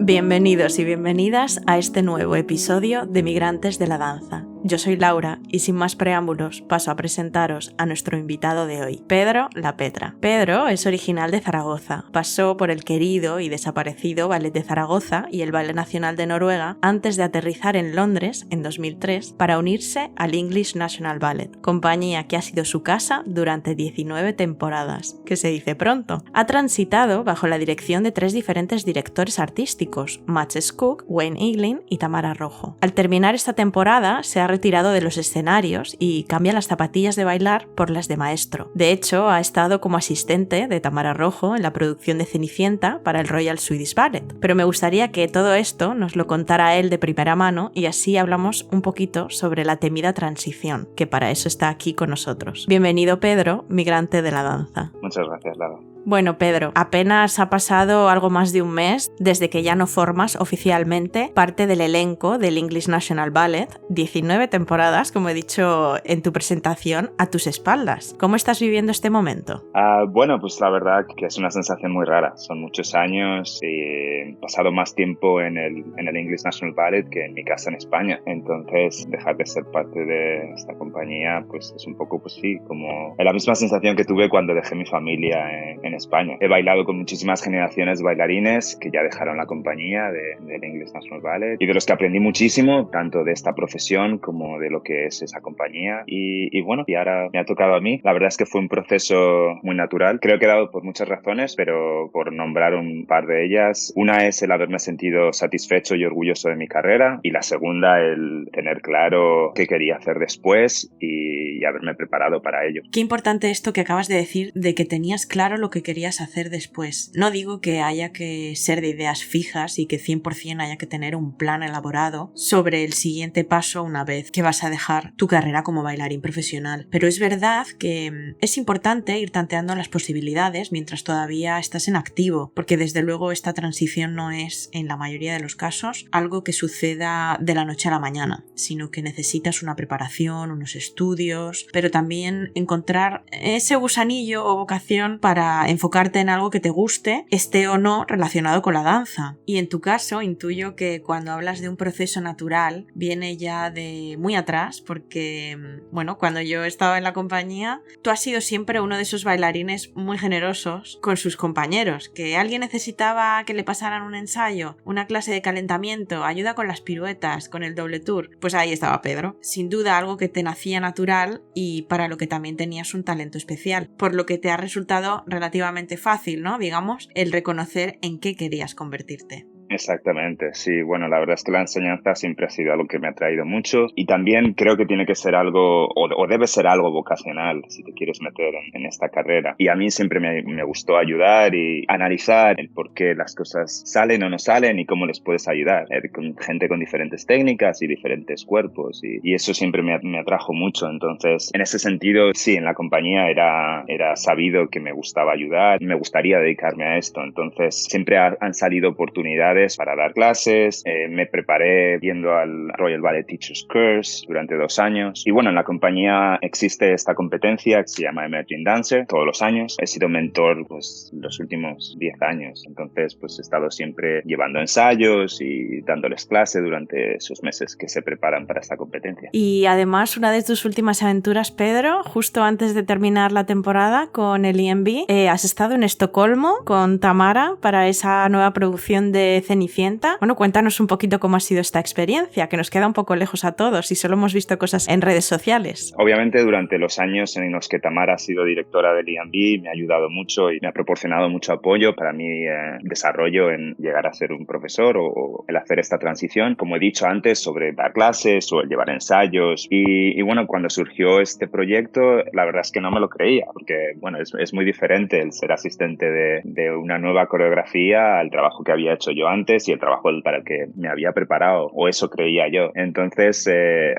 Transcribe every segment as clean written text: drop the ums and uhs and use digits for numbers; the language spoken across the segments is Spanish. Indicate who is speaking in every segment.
Speaker 1: Bienvenidos y bienvenidas a este nuevo episodio de Migrantes de la Danza. Yo soy Laura y sin más preámbulos paso a presentaros a nuestro invitado de hoy, Pedro La Petra. Pedro es original de Zaragoza. Pasó por el querido y desaparecido Ballet de Zaragoza y el Ballet Nacional de Noruega antes de aterrizar en Londres en 2003 para unirse al English National Ballet, compañía que ha sido su casa durante 19 temporadas, que se dice pronto. Ha transitado bajo la dirección de 3 diferentes directores artísticos, Matches Cook, Wayne Eaglin y Tamara Rojo. Al terminar esta temporada se ha retirado de los escenarios y cambia las zapatillas de bailar por las de maestro. De hecho, ha estado como asistente de Tamara Rojo en la producción de Cenicienta para el Royal Swedish Ballet. Pero me gustaría que todo esto nos lo contara él de primera mano y así hablamos un poquito sobre la temida transición, que para eso está aquí con nosotros. Bienvenido, Pedro, migrante de la danza.
Speaker 2: Muchas gracias, Laura.
Speaker 1: Bueno, Pedro, apenas ha pasado algo más de un mes desde que ya no formas oficialmente parte del elenco del English National Ballet, 19 temporadas, como he dicho en tu presentación, a tus espaldas. ¿Cómo estás viviendo este momento?
Speaker 2: Bueno, pues la verdad que es una sensación muy rara. Son muchos años y he pasado más tiempo en el English National Ballet que en mi casa en España. Entonces, dejar de ser parte de esta compañía, pues es un poco, pues sí, como la misma sensación que tuve cuando dejé mi familia en España. He bailado con muchísimas generaciones de bailarines que ya dejaron la compañía del English National Ballet y de los que aprendí muchísimo, tanto de esta profesión como de lo que es esa compañía. Y bueno, y ahora me ha tocado a mí. La verdad es que fue un proceso muy natural. Creo que he dado por muchas razones, pero por nombrar un par de ellas. Una es el haberme sentido satisfecho y orgulloso de mi carrera, y la segunda el tener claro qué quería hacer después y haberme preparado para ello.
Speaker 1: Qué importante esto que acabas de decir, de que tenías claro lo que querías hacer después. No digo que haya que ser de ideas fijas y que 100% haya que tener un plan elaborado sobre el siguiente paso una vez que vas a dejar tu carrera como bailarín profesional, pero es verdad que es importante ir tanteando las posibilidades mientras todavía estás en activo, porque desde luego esta transición no es, en la mayoría de los casos, algo que suceda de la noche a la mañana, sino que necesitas una preparación, unos estudios, pero también encontrar ese gusanillo o vocación para enfocarte en algo que te guste, esté o no relacionado con la danza. Y en tu caso, intuyo que cuando hablas de un proceso natural, viene ya de muy atrás, porque, bueno, cuando yo estaba en la compañía, tú has sido siempre uno de esos bailarines muy generosos con sus compañeros, que alguien necesitaba que le pasaran un ensayo, una clase de calentamiento, ayuda con las piruetas, con el doble tour, pues ahí estaba Pedro. Sin duda algo que te nacía natural y para lo que también tenías un talento especial, por lo que te ha resultado relativamente fácil, ¿no? Digamos, el reconocer en qué querías convertirte.
Speaker 2: Exactamente, sí. Bueno, la verdad es que la enseñanza siempre ha sido algo que me ha traído mucho y también creo que tiene que ser algo o debe ser algo vocacional si te quieres meter en esta carrera. Y a mí siempre me gustó ayudar y analizar el por qué las cosas salen o no salen y cómo les puedes ayudar. Con gente con diferentes técnicas y diferentes cuerpos y eso siempre me atrajo mucho. Entonces, en ese sentido, sí, en la compañía era sabido que me gustaba ayudar, me gustaría dedicarme a esto. Entonces, siempre han salido oportunidades para dar clases. Me preparé yendo al Royal Ballet Teachers Course durante 2 años. Y bueno, en la compañía existe esta competencia que se llama Emerging Dancer todos los años. He sido mentor pues los últimos 10 años. Entonces pues he estado siempre llevando ensayos y dándoles clase durante esos meses que se preparan para esta competencia.
Speaker 1: Y además, una de tus últimas aventuras, Pedro, justo antes de terminar la temporada con el EMB, has estado en Estocolmo con Tamara para esa nueva producción de Cenicienta. Bueno, cuéntanos un poquito cómo ha sido esta experiencia, que nos queda un poco lejos a todos y solo hemos visto cosas en redes sociales.
Speaker 2: Obviamente durante los años en los que Tamara ha sido directora del EMB me ha ayudado mucho y me ha proporcionado mucho apoyo para mi desarrollo en llegar a ser un profesor o el hacer esta transición, como he dicho antes, sobre dar clases o el llevar ensayos y bueno, cuando surgió este proyecto la verdad es que no me lo creía porque bueno, es muy diferente el ser asistente de una nueva coreografía al trabajo que había hecho yo antes y el trabajo para el que me había preparado, o eso creía yo. Entonces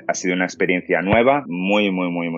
Speaker 2: ha sido una experiencia nueva, muy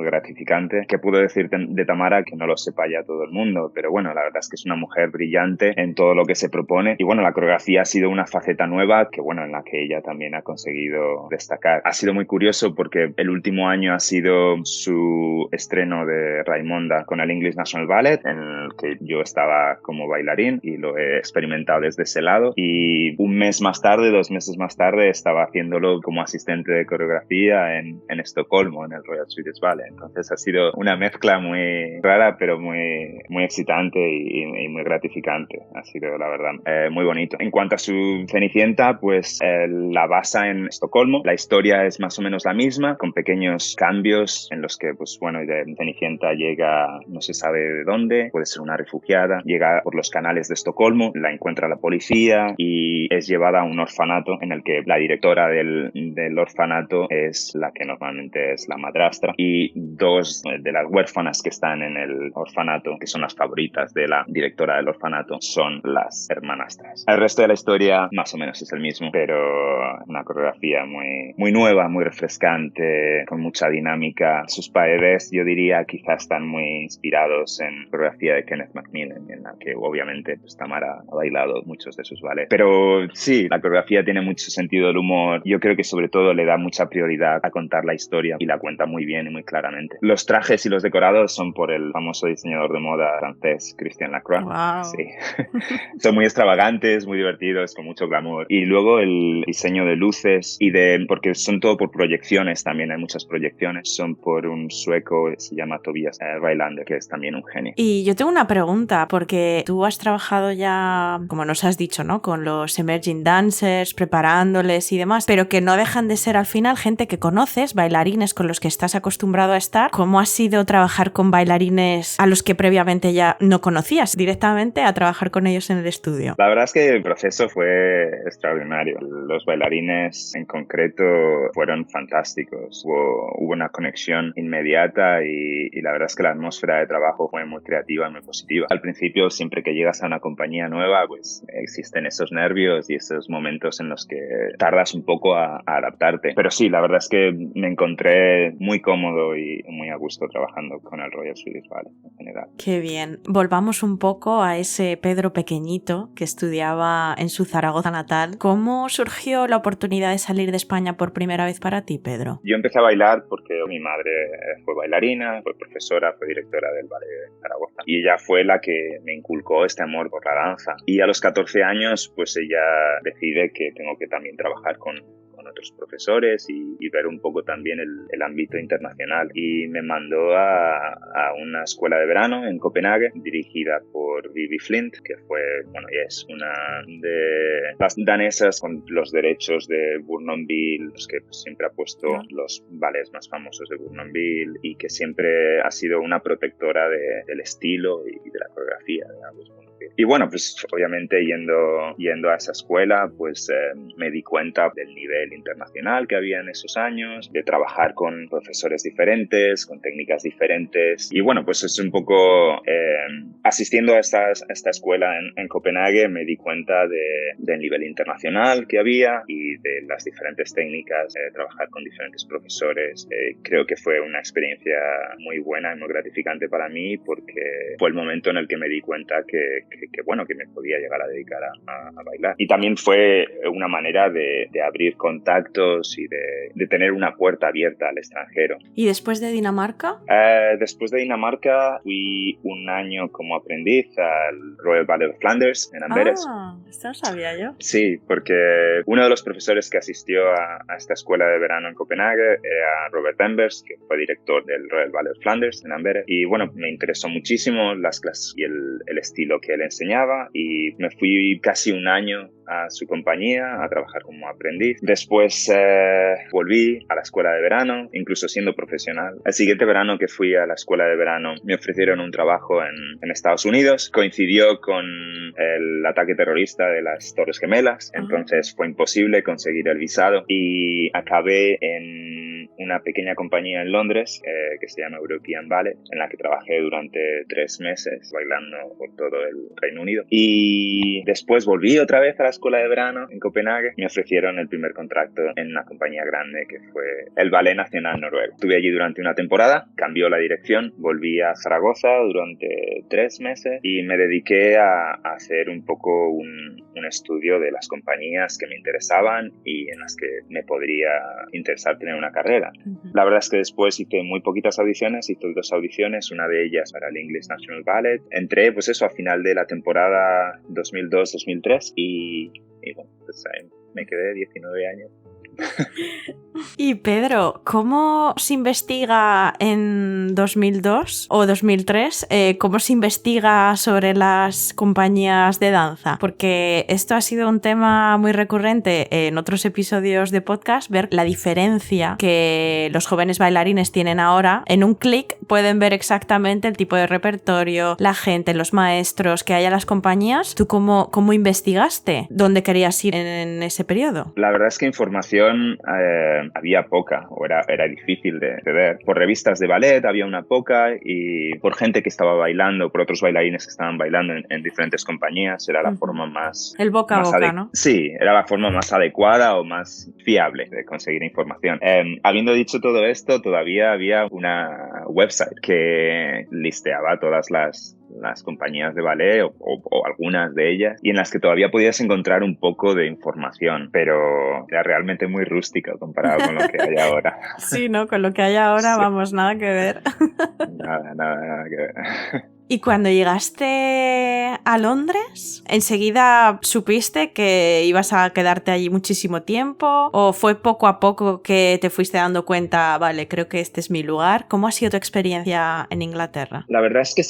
Speaker 2: gratificante. ¿Qué puedo decir de Tamara? Que no lo sepa ya todo el mundo, pero bueno, la verdad es que es una mujer brillante en todo lo que se propone y bueno, la coreografía ha sido una faceta nueva que bueno, en la que ella también ha conseguido destacar. Ha sido muy curioso porque el último año ha sido su estreno de Raimonda con el English National Ballet en el que yo estaba como bailarín y lo he experimentado desde ese lado. Y un mes más tarde, 2 meses más tarde, estaba haciéndolo como asistente de coreografía en Estocolmo, en el Royal Swedish Ballet. Entonces ha sido una mezcla muy rara, pero muy excitante y muy gratificante. Ha sido, la verdad, muy bonito. En cuanto a su Cenicienta, pues la basa en Estocolmo. La historia es más o menos la misma, con pequeños cambios en los que, pues bueno, Cenicienta llega, no se sabe de dónde, puede ser una refugiada, llega por los canales de Estocolmo, la encuentra la policía y es llevada a un orfanato en el que la directora del orfanato es la que normalmente es la madrastra, y 2 de las huérfanas que están en el orfanato, que son las favoritas de la directora del orfanato, son las hermanastras. El resto de la historia más o menos es el mismo, pero una coreografía muy nueva, muy refrescante, con mucha dinámica. Sus paredes, yo diría, quizás están muy inspirados en la coreografía de Kenneth Macmillan, en la que obviamente pues, Tamara ha bailado muchos de sus ballets. Pero sí, la coreografía tiene mucho sentido del humor. Yo creo que sobre todo le da mucha prioridad a contar la historia y la cuenta muy bien y muy claramente. Los trajes y los decorados son por el famoso diseñador de moda francés Christian Lacroix.
Speaker 1: Wow.
Speaker 2: Sí. Son muy extravagantes, muy divertidos, con mucho glamour. Y luego el diseño de luces porque son todo por proyecciones también, hay muchas proyecciones, son por un sueco que se llama Tobias Rylander, que es también un genio.
Speaker 1: Y yo tengo una pregunta, porque tú has trabajado ya, como nos has dicho, ¿no? Con los emerging dancers, preparándoles y demás, pero que no dejan de ser al final gente que conoces, bailarines con los que estás acostumbrado a estar. ¿Cómo ha sido trabajar con bailarines a los que previamente ya no conocías, directamente a trabajar con ellos en el estudio?
Speaker 2: La verdad es que el proceso fue extraordinario. Los bailarines en concreto fueron fantásticos. Hubo una conexión inmediata y la verdad es que la atmósfera de trabajo fue muy creativa y muy positiva. Al principio, siempre que llegas a una compañía nueva, pues existen esos nervios y esos momentos en los que tardas un poco a adaptarte. Pero sí, la verdad es que me encontré muy cómodo y muy a gusto trabajando con el Royal Swedish Ballet en general.
Speaker 1: Qué bien. Volvamos un poco a ese Pedro pequeñito que estudiaba en su Zaragoza natal. ¿Cómo surgió la oportunidad de salir de España por primera vez para ti, Pedro?
Speaker 2: Yo empecé a bailar porque mi madre fue bailarina, fue profesora, fue directora del ballet de Zaragoza. Y ella fue la que me inculcó este amor por la danza. Y a los 14 años, pues ella decide que tengo que también trabajar con otros profesores y ver un poco también el ámbito internacional. Y me mandó a una escuela de verano en Copenhague, dirigida por Vivi Flint, que fue, bueno, es una de las danesas con los derechos de Bournonville, los que siempre ha puesto los ballets más famosos de Bournonville y que siempre ha sido una protectora del estilo y de la coreografía de August Bournonville. Y bueno, pues obviamente yendo a esa escuela, pues me di cuenta del nivel internacional que había en esos años, de trabajar con profesores diferentes, con técnicas diferentes. Y bueno, pues es un poco asistiendo a esta escuela en Copenhague, me di cuenta del nivel internacional que había y de las diferentes técnicas, trabajar con diferentes profesores. Creo que fue una experiencia muy buena y muy gratificante para mí porque fue el momento en el que me di cuenta que me podía llegar a dedicar a bailar. Y también fue una manera de abrir contactos y de tener una puerta abierta al extranjero.
Speaker 1: ¿Y después de Dinamarca?
Speaker 2: Después de Dinamarca fui un año como aprendiz al Royal Ballet of Flanders en Amberes.
Speaker 1: Esto no sabía yo.
Speaker 2: Sí, porque uno de los profesores que asistió a esta escuela de verano en Copenhague era Robert Embers, que fue director del Royal Ballet of Flanders en Amberes. Y bueno, me interesó muchísimo las clases y el estilo que él enseñaba y me fui casi un año a su compañía a trabajar como aprendiz. Después volví a la escuela de verano, incluso siendo profesional. El siguiente verano que fui a la escuela de verano me ofrecieron un trabajo en Estados Unidos. Coincidió con el ataque terrorista de las Torres Gemelas, entonces fue imposible conseguir el visado y acabé en una pequeña compañía en Londres que se llama European Ballet, en la que trabajé durante 3 meses bailando por todo el Reino Unido. Y después volví otra vez a la escuela de verano en Copenhague. Me ofrecieron el primer contrato en una compañía grande que fue el Ballet Nacional Noruego. Estuve allí durante una temporada, cambió la dirección, volví a Zaragoza durante 3 meses y me dediqué a hacer un poco un un estudio de las compañías que me interesaban y en las que me podría interesar tener una carrera. La verdad es que después hice muy poquitas audiciones, hice 2 audiciones, una de ellas para el English National Ballet. Entré, pues eso, a final de la temporada 2002-2003 y bueno, pues ahí me quedé 19 años.
Speaker 1: Y Pedro, ¿cómo se investiga en 2002 o 2003? ¿Cómo se investiga sobre las compañías de danza? Porque esto ha sido un tema muy recurrente en otros episodios de podcast, ver la diferencia que los jóvenes bailarines tienen ahora. En un clic pueden ver exactamente el tipo de repertorio, la gente, los maestros que hay a las compañías. ¿Tú cómo investigaste dónde querías ir en ese periodo?
Speaker 2: La verdad es que información había poca, o era difícil de ver. Por revistas de ballet había una poca y por gente que estaba bailando, por otros bailarines que estaban bailando en diferentes compañías, era la forma más...
Speaker 1: El boca a boca, ¿no?
Speaker 2: Sí, era la forma más adecuada o más fiable de conseguir información. Habiendo dicho todo esto, todavía había una website que listeaba todas las compañías de ballet o algunas de ellas y en las que todavía podías encontrar un poco de información, pero era realmente muy rústica comparado con lo que hay ahora.
Speaker 1: Sí, ¿no? Con lo que hay ahora, sí. Vamos, nada que ver.
Speaker 2: Nada que ver.
Speaker 1: ¿Y cuando llegaste a Londres, enseguida supiste que ibas a quedarte allí muchísimo tiempo? ¿O fue poco a poco que te fuiste dando cuenta, vale, creo que este es mi lugar? ¿Cómo ha sido tu experiencia en Inglaterra?
Speaker 2: La verdad es que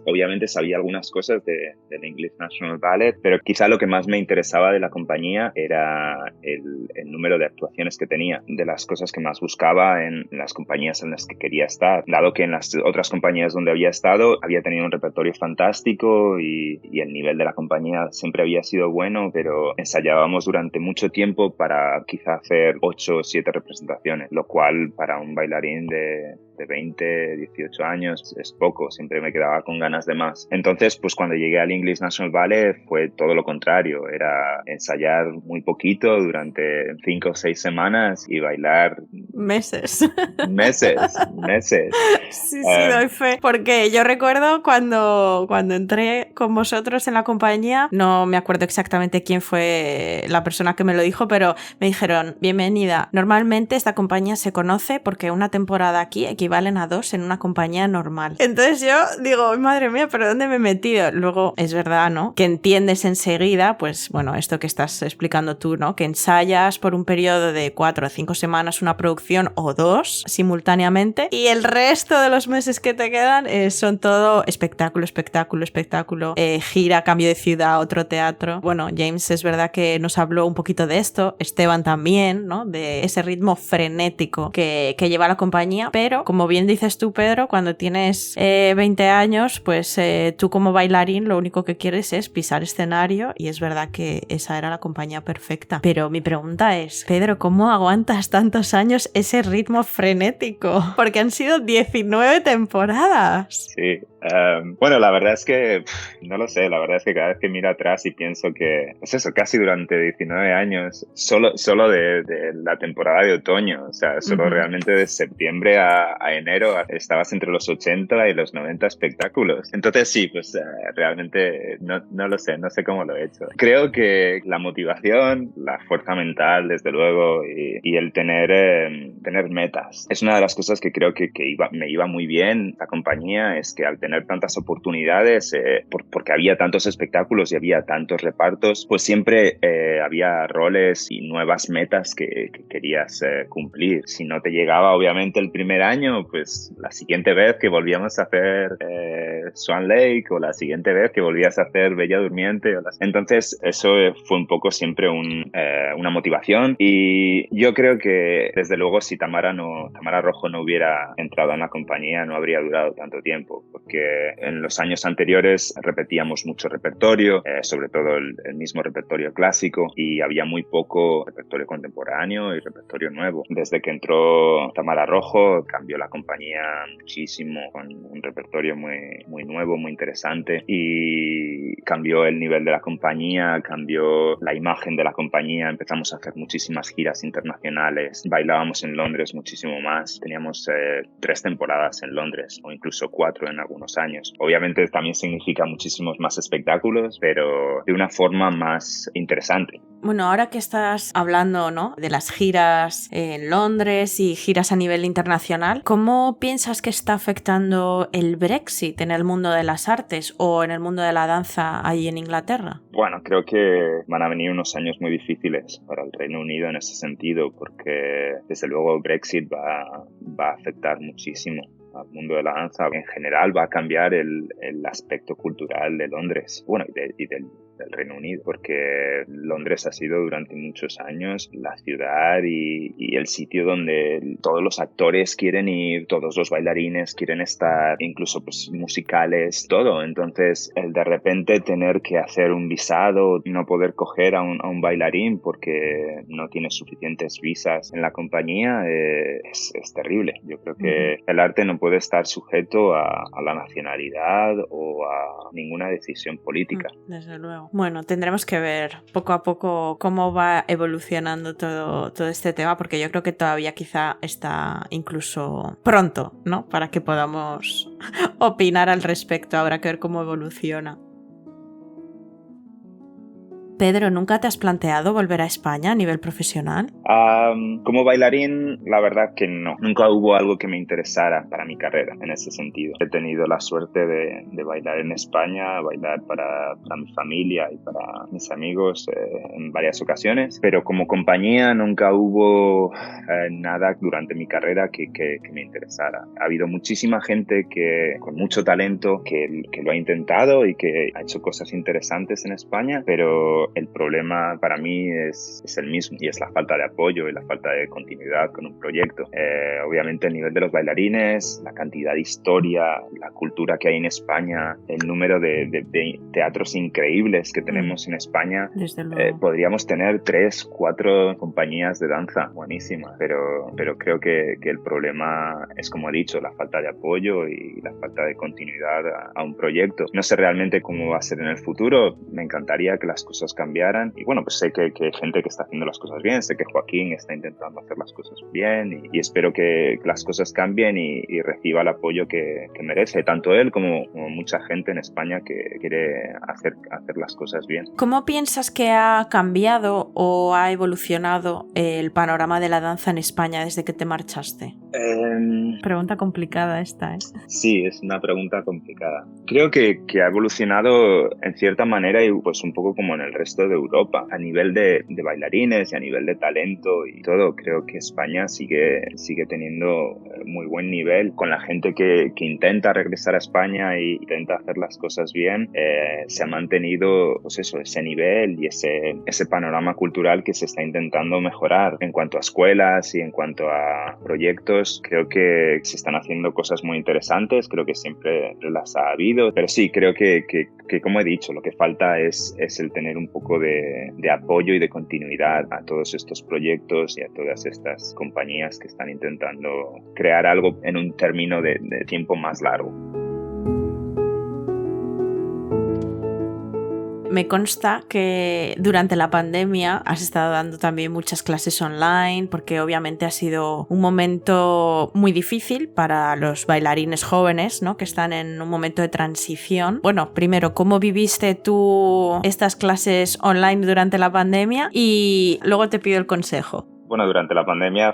Speaker 2: obviamente sabía algunas cosas del English National Ballet, pero quizá lo que más me interesaba de la compañía era el número de actuaciones que tenía, de las cosas que más buscaba en las compañías en las que quería estar, dado que en las otras compañías donde había estado había tenido un repertorio fantástico y el nivel de la compañía siempre había sido bueno, pero ensayábamos durante mucho tiempo para quizá hacer 8 o 7 representaciones, lo cual para un bailarín de 20, 18 años es poco, siempre me quedaba con ganas de más. Entonces, pues cuando llegué al English National Ballet fue todo lo contrario, era ensayar muy poquito durante 5 o 6 semanas y bailar
Speaker 1: meses. Sí, doy fe, porque yo recuerdo cuando entré con vosotros en la compañía, no me acuerdo exactamente quién fue la persona que me lo dijo, pero me dijeron, bienvenida, normalmente esta compañía se conoce porque una temporada aquí equivalen a 2 en una compañía normal. Entonces yo digo, madre mía, ¿pero dónde me he metido? Luego es verdad, ¿no? Que entiendes enseguida, pues bueno, esto que estás explicando tú, ¿no? Que ensayas por un periodo de 4 o 5 semanas una producción o 2 simultáneamente y el resto de los meses que te quedan son todo espectáculo, gira, cambio de ciudad, otro teatro. Bueno, James es verdad que nos habló un poquito de esto, Esteban también, ¿no? De ese ritmo frenético que lleva la compañía, pero como bien dices tú, Pedro, cuando tienes 20 años, pues tú como bailarín lo único que quieres es pisar escenario y es verdad que esa era la compañía perfecta. Pero mi pregunta es, Pedro, ¿cómo aguantas tantos años ese ritmo frenético? Porque han sido 19 temporadas.
Speaker 2: Sí. Bueno, la verdad es que no lo sé, la verdad es que cada vez que miro atrás y pienso que, pues eso, casi durante 19 años, solo de la temporada de otoño, o sea, solo realmente de septiembre a enero estabas entre los 80 y los 90 espectáculos. Entonces sí, pues realmente no lo sé, no sé cómo lo he hecho. Creo que la motivación, la fuerza mental, desde luego, y el tener metas. Es una de las cosas que creo que me iba muy bien la compañía, es que al tener tantas oportunidades, porque había tantos espectáculos y había tantos repartos, pues siempre había roles y nuevas metas que querías cumplir. Si no te llegaba obviamente el primer año, pues la siguiente vez que volvíamos a hacer Swan Lake o la siguiente vez que volvías a hacer Bella Durmiente. Entonces eso fue un poco siempre una motivación y yo creo que desde luego si Tamara Rojo no hubiera entrado en la compañía no habría durado tanto tiempo, porque en los años anteriores repetíamos mucho repertorio, sobre todo el mismo repertorio clásico, y había muy poco repertorio contemporáneo y repertorio nuevo. Desde que entró Tamara Rojo cambió la compañía muchísimo, con un repertorio muy, muy nuevo, muy interesante, y cambió el nivel de la compañía, cambió la imagen de la compañía, empezamos a hacer muchísimas giras internacionales, bailábamos en Londres muchísimo más, teníamos 3 temporadas en Londres o incluso 4 en algunos muchísimos años. Obviamente también significa muchísimos más espectáculos, pero de una forma más interesante.
Speaker 1: Bueno, ahora que estás hablando, ¿no?, de las giras en Londres y giras a nivel internacional, ¿cómo piensas que está afectando el Brexit en el mundo de las artes o en el mundo de la danza ahí en Inglaterra?
Speaker 2: Bueno, creo que van a venir unos años muy difíciles para el Reino Unido en ese sentido, porque desde luego Brexit va a afectar muchísimo al mundo de la danza. En general va a cambiar el aspecto cultural de Londres, bueno, y del Reino Unido, porque Londres ha sido durante muchos años la ciudad y el sitio donde todos los actores quieren ir, todos los bailarines quieren estar, incluso pues musicales, todo. Entonces, el de repente tener que hacer un visado, no poder coger a un bailarín porque no tiene suficientes visas en la compañía, es terrible. Yo creo que el arte no puede estar sujeto a la nacionalidad o a ninguna decisión política.
Speaker 1: Desde luego. Bueno, tendremos que ver poco a poco cómo va evolucionando todo este tema, porque yo creo que todavía quizá está incluso pronto, ¿no?, para que podamos opinar al respecto. Habrá que ver cómo evoluciona. Pedro, ¿nunca te has planteado volver a España a nivel profesional?
Speaker 2: Como bailarín, la verdad que no. Nunca hubo algo que me interesara para mi carrera en ese sentido. He tenido la suerte de bailar en España, bailar para mi familia y para mis amigos en varias ocasiones, pero como compañía nunca hubo nada durante mi carrera que me interesara. Ha habido muchísima gente con mucho talento que lo ha intentado y que ha hecho cosas interesantes en España, pero el problema para mí es el mismo, y es la falta de apoyo y la falta de continuidad con un proyecto. Obviamente el nivel de los bailarines, la cantidad de historia, la cultura que hay en España, el número de teatros increíbles que tenemos en España.
Speaker 1: Desde luego.
Speaker 2: Podríamos tener 3, 4 compañías de danza buenísimas, pero creo que el problema es, como he dicho, la falta de apoyo y la falta de continuidad a un proyecto. No sé realmente cómo va a ser en el futuro. Me encantaría que las cosas cambiaran, y bueno, pues sé que hay gente que está haciendo las cosas bien, sé que Joaquín está intentando hacer las cosas bien, y espero que las cosas cambien y reciba el apoyo que merece, tanto él como mucha gente en España que quiere hacer las cosas bien.
Speaker 1: ¿Cómo piensas que ha cambiado o ha evolucionado el panorama de la danza en España desde que te marchaste? Pregunta complicada esta, ¿eh?
Speaker 2: Sí, es una pregunta complicada. Creo que ha evolucionado en cierta manera, y pues un poco como en el resto de Europa, a nivel de bailarines y a nivel de talento y todo. Creo que España sigue teniendo muy buen nivel. Con la gente que intenta regresar a España e intenta hacer las cosas bien, se ha mantenido pues eso, ese nivel y ese panorama cultural que se está intentando mejorar. En cuanto a escuelas y en cuanto a proyectos, creo que se están haciendo cosas muy interesantes, creo que siempre las ha habido, pero sí, creo que como he dicho, lo que falta es el tener un poco de apoyo y de continuidad a todos estos proyectos y a todas estas compañías que están intentando crear algo en un término de tiempo más largo.
Speaker 1: Me consta que durante la pandemia has estado dando también muchas clases online, porque obviamente ha sido un momento muy difícil para los bailarines jóvenes, ¿no?, que están en un momento de transición. Bueno, primero, ¿cómo viviste tú estas clases online durante la pandemia? Y luego te pido el consejo.
Speaker 2: Bueno, durante la pandemia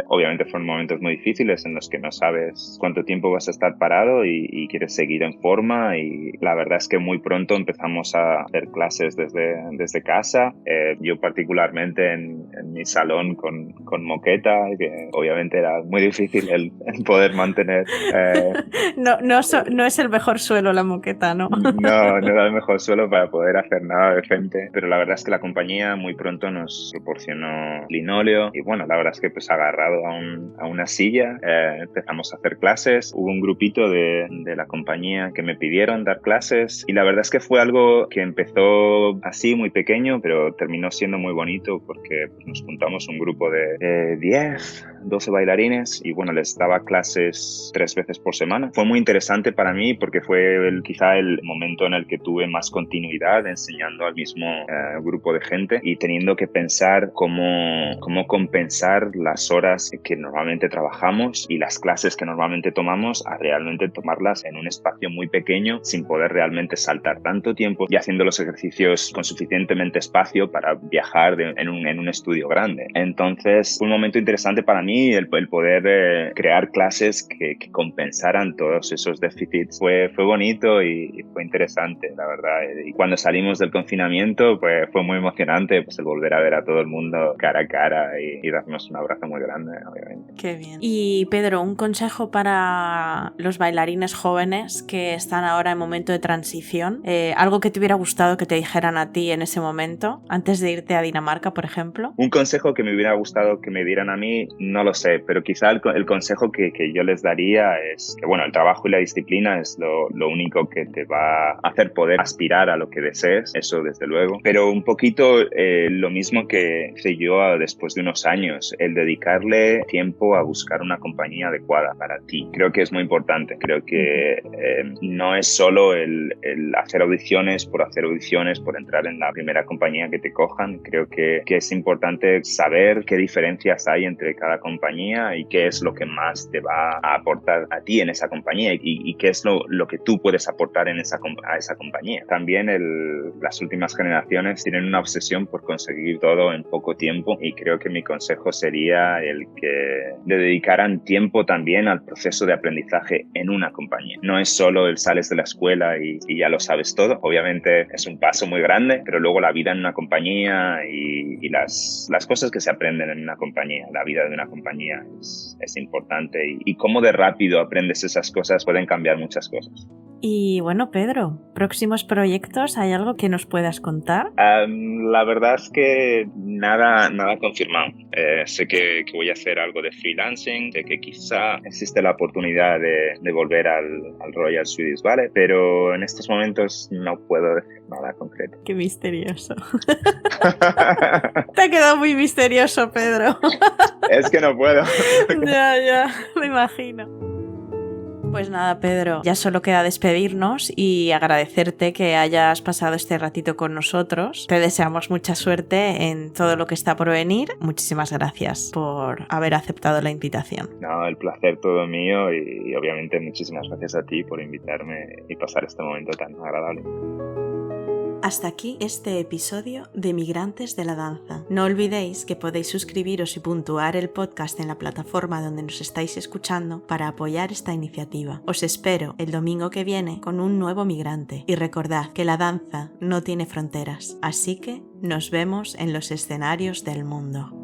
Speaker 2: obviamente fueron momentos muy difíciles en los que no sabes cuánto tiempo vas a estar parado y quieres seguir en forma, y la verdad es que muy pronto empezamos a hacer clases desde casa. Yo particularmente en mi salón con moqueta, que obviamente era muy difícil el poder mantener.
Speaker 1: No es el mejor suelo la moqueta, ¿no?
Speaker 2: No era el mejor suelo para poder hacer nada decente, pero la verdad es que la compañía muy pronto nos proporcionó linoleo, y bueno, la verdad es que pues agarrado a una silla empezamos a hacer clases. Hubo un grupito de la compañía que me pidieron dar clases, y la verdad es que fue algo que empezó así muy pequeño, pero terminó siendo muy bonito, porque pues, nos juntamos un grupo de 10 12 bailarines y bueno, les daba clases 3 veces por semana. Fue muy interesante para mí porque fue quizá el momento en el que tuve más continuidad enseñando al mismo grupo de gente y teniendo que pensar cómo compensar las horas que normalmente trabajamos y las clases que normalmente tomamos a realmente tomarlas en un espacio muy pequeño sin poder realmente saltar tanto tiempo y haciendo los ejercicios con suficientemente espacio para viajar en un estudio grande. Entonces fue un momento interesante para mí el poder crear clases que compensaran todos esos déficits. Fue bonito y fue interesante, la verdad. Y cuando salimos del confinamiento pues fue muy emocionante pues el volver a ver a todo el mundo cara a cara y darnos un abrazo muy grande, obviamente.
Speaker 1: Qué bien. Y Pedro, un consejo para los bailarines jóvenes que están ahora en momento de transición, algo que te hubiera gustado que te dijeran a ti en ese momento, antes de irte a Dinamarca, por ejemplo.
Speaker 2: Un consejo que me hubiera gustado que me dieran a mí, no lo sé, pero quizá el consejo que yo les daría es que, bueno, el trabajo y la disciplina es lo único que te va a hacer poder aspirar a lo que desees, eso desde luego, pero un poquito lo mismo que hice yo después de unos años, el dedicarle tiempo a buscar una compañía adecuada para ti. Creo que es muy importante, creo que no es solo el hacer audiciones, por entrar en la primera compañía que te cojan. Creo que es importante saber qué diferencias hay entre cada compañía y qué es lo que más te va a aportar a ti en esa compañía y qué es lo que tú puedes aportar a esa compañía. También las últimas generaciones tienen una obsesión por conseguir todo en poco tiempo y creo que mi consejo sería el que le dedicaran tiempo también al proceso de aprendizaje en una compañía. No es solo el sales de la escuela y ya lo sabes todo. Obviamente es un paso muy grande, pero luego la vida en una compañía y las cosas que se aprenden en una compañía, la vida de una compañía es importante y cómo de rápido aprendes esas cosas pueden cambiar muchas cosas.
Speaker 1: Y bueno, Pedro, ¿próximos proyectos? ¿Hay algo que nos puedas contar?
Speaker 2: La verdad es que nada confirmado. Sé que voy a hacer algo de freelancing, sé que quizá existe la oportunidad de volver al Royal Swedish Ballet, pero en estos momentos no puedo decir nada concreto.
Speaker 1: Qué misterioso. Te ha quedado muy misterioso, Pedro.
Speaker 2: Es que no puedo.
Speaker 1: Ya, me imagino. Pues nada, Pedro, ya solo queda despedirnos y agradecerte que hayas pasado este ratito con nosotros. Te deseamos mucha suerte en todo lo que está por venir. Muchísimas gracias por haber aceptado la invitación.
Speaker 2: No, el placer todo mío y obviamente muchísimas gracias a ti por invitarme y pasar este momento tan agradable.
Speaker 1: Hasta aquí este episodio de Migrantes de la Danza. No olvidéis que podéis suscribiros y puntuar el podcast en la plataforma donde nos estáis escuchando para apoyar esta iniciativa. Os espero el domingo que viene con un nuevo migrante. Y recordad que la danza no tiene fronteras, así que nos vemos en los escenarios del mundo.